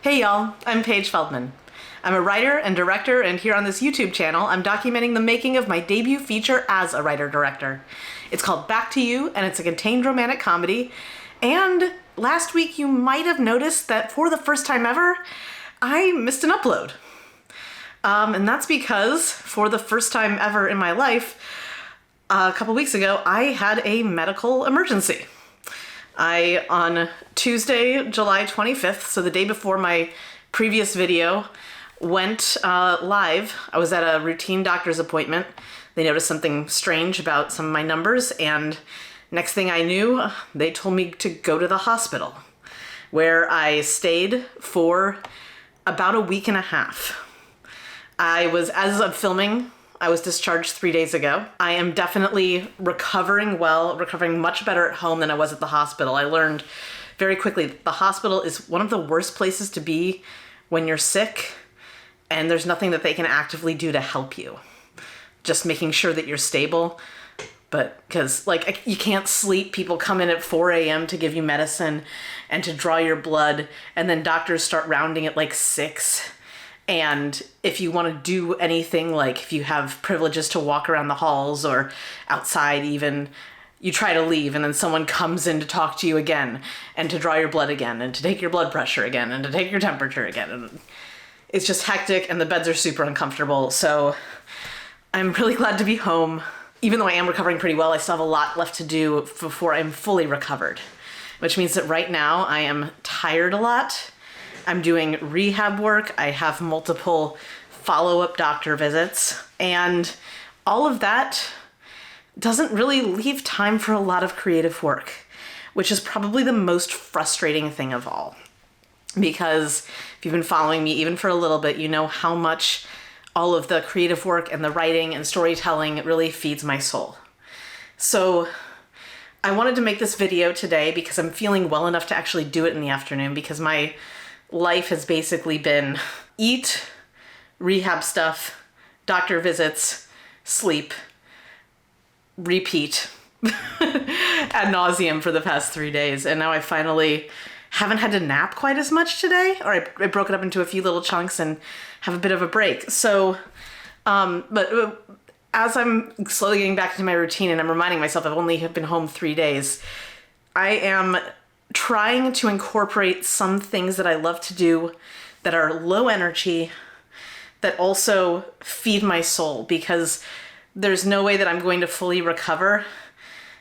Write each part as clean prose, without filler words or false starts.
Hey y'all, I'm Paige Feldman. I'm a writer and director, and here on this YouTube channel, I'm documenting the making of my debut feature as a writer-director. It's called Back to You, and it's a contained romantic comedy. And last week you might have noticed that for the first time ever, I missed an upload. And that's because for the first time ever in my life, a couple weeks ago, I had a medical emergency. On Tuesday, July 25th, so the day before my previous video went live, I was at a routine doctor's appointment. They noticed something strange about some of my numbers, and next thing I knew, they told me to go to the hospital, where I stayed for about a week and a half. As of filming, I was discharged 3 days ago. I am definitely recovering much better at home than I was at the hospital. I learned very quickly that the hospital is one of the worst places to be when you're sick, and there's nothing that they can actively do to help you. Just making sure that you're stable. But because you can't sleep, people come in at 4 a.m. to give you medicine and to draw your blood, and then doctors start rounding at like 6. And if you want to do anything, like if you have privileges to walk around the halls or outside even, you try to leave, and then someone comes in to talk to you again and to draw your blood again and to take your blood pressure again and to take your temperature again. And it's just hectic, and the beds are super uncomfortable. So I'm really glad to be home. Even though I am recovering pretty well, I still have a lot left to do before I'm fully recovered, which means that right now I am tired a lot. I'm doing rehab work. I have multiple follow-up doctor visits, and all of that doesn't really leave time for a lot of creative work, which is probably the most frustrating thing of all. Because if you've been following me even for a little bit, you know how much all of the creative work and the writing and storytelling really feeds my soul. So I wanted to make this video today because I'm feeling well enough to actually do it in the afternoon, because my life has basically been eat, rehab stuff, doctor visits, sleep, repeat ad nauseum for the past 3 days. And now I finally haven't had to nap quite as much today, or I broke it up into a few little chunks and have a bit of a break. So, but as I'm slowly getting back into my routine and I'm reminding myself I've only been home 3 days, I am trying to incorporate some things that I love to do that are low energy, that also feed my soul, because there's no way that I'm going to fully recover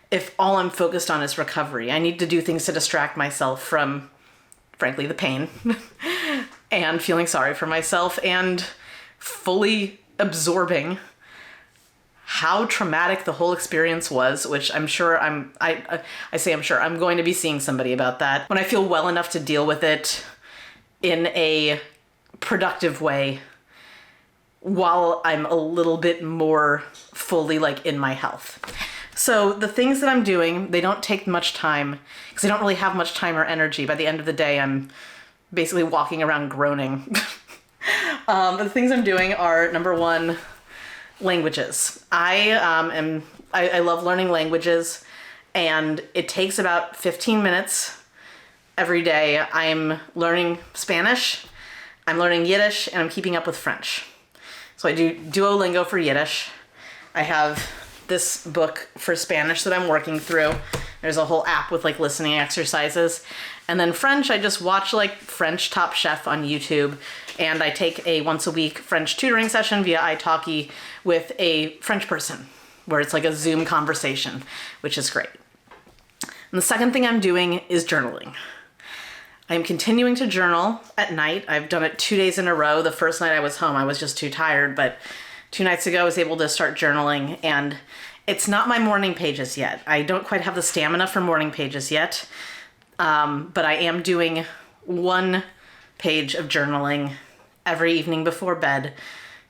if all I'm focused on is recovery. I need to do things to distract myself from, frankly, the pain and feeling sorry for myself and fully absorbing how traumatic the whole experience was, which I'm sure I'm going to be seeing somebody about that when I feel well enough to deal with it in a productive way while I'm a little bit more fully in my health. So the things that I'm doing, they don't take much time because I don't really have much time or energy. By the end of the day, I'm basically walking around groaning. But the things I'm doing are, number one, languages. I love learning languages, and it takes about 15 minutes every day. I'm learning Spanish, I'm learning Yiddish, and I'm keeping up with French. So I do Duolingo for Yiddish. I have this book for Spanish that I'm working through. There's a whole app with listening exercises. And then French, I just watch French Top Chef on YouTube, and I take a once a week French tutoring session via italki with a French person, where it's a Zoom conversation, which is great. And the second thing I'm doing is journaling. I'm continuing to journal at night. I've done it 2 days in a row. The first night I was home, I was just too tired, but 2 nights ago I was able to start journaling, and it's not my morning pages yet. I don't quite have the stamina for morning pages yet. But I am doing 1 page of journaling every evening before bed,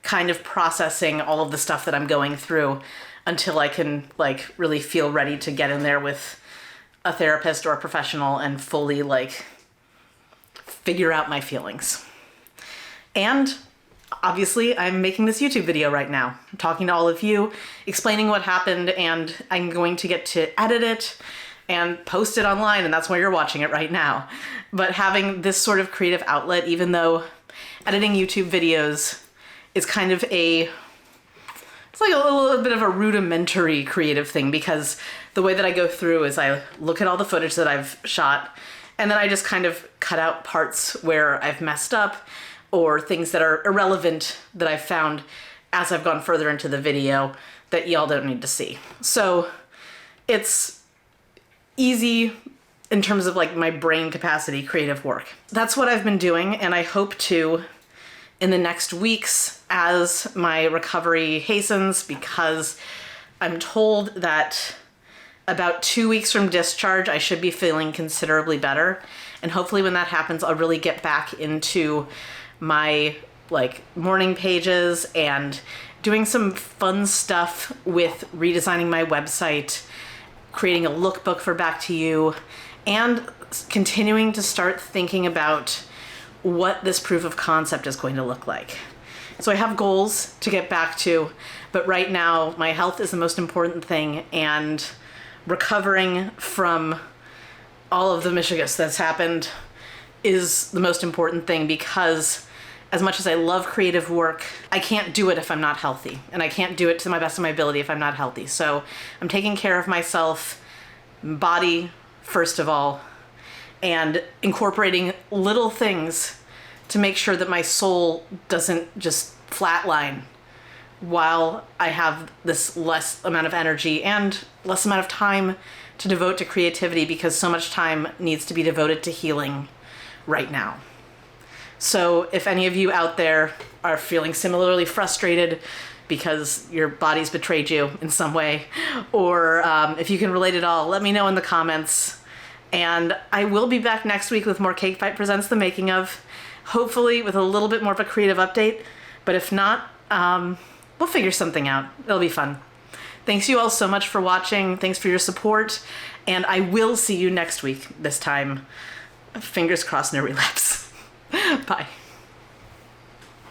kind of processing all of the stuff that I'm going through until I can really feel ready to get in there with a therapist or a professional and fully figure out my feelings. And obviously I'm making this YouTube video right now. I'm talking to all of you, explaining what happened, and I'm going to get to edit it and post it online, and that's why you're watching it right now. But having this sort of creative outlet, even though editing YouTube videos is kind of it's like a little bit of a rudimentary creative thing, because the way that I go through is I look at all the footage that I've shot, and then I just kind of cut out parts where I've messed up or things that are irrelevant that I've found as I've gone further into the video that y'all don't need to see. So it's easy in terms of like my brain capacity, creative work. That's what I've been doing, and I hope to in the next weeks as my recovery hastens, because I'm told that about 2 weeks from discharge, I should be feeling considerably better. And hopefully when that happens, I'll really get back into my like morning pages and doing some fun stuff with redesigning my website, creating a lookbook for Back to You, and continuing to start thinking about what this proof of concept is going to look like. So I have goals to get back to, but right now my health is the most important thing, and recovering from all of the mischievous that's happened is the most important thing, because as much as I love creative work, I can't do it if I'm not healthy, and I can't do it to my best of my ability if I'm not healthy. So I'm taking care of myself, body first of all, and incorporating little things to make sure that my soul doesn't just flatline while I have this less amount of energy and less amount of time to devote to creativity, because so much time needs to be devoted to healing right now. So if any of you out there are feeling similarly frustrated because your body's betrayed you in some way, or if you can relate at all, let me know in the comments. And I will be back next week with more Cake Fight Presents The Making Of, hopefully with a little bit more of a creative update. But if not, we'll figure something out. It'll be fun. Thanks you all so much for watching. Thanks for your support. And I will see you next week, this time. Fingers crossed, no relapse. Bye.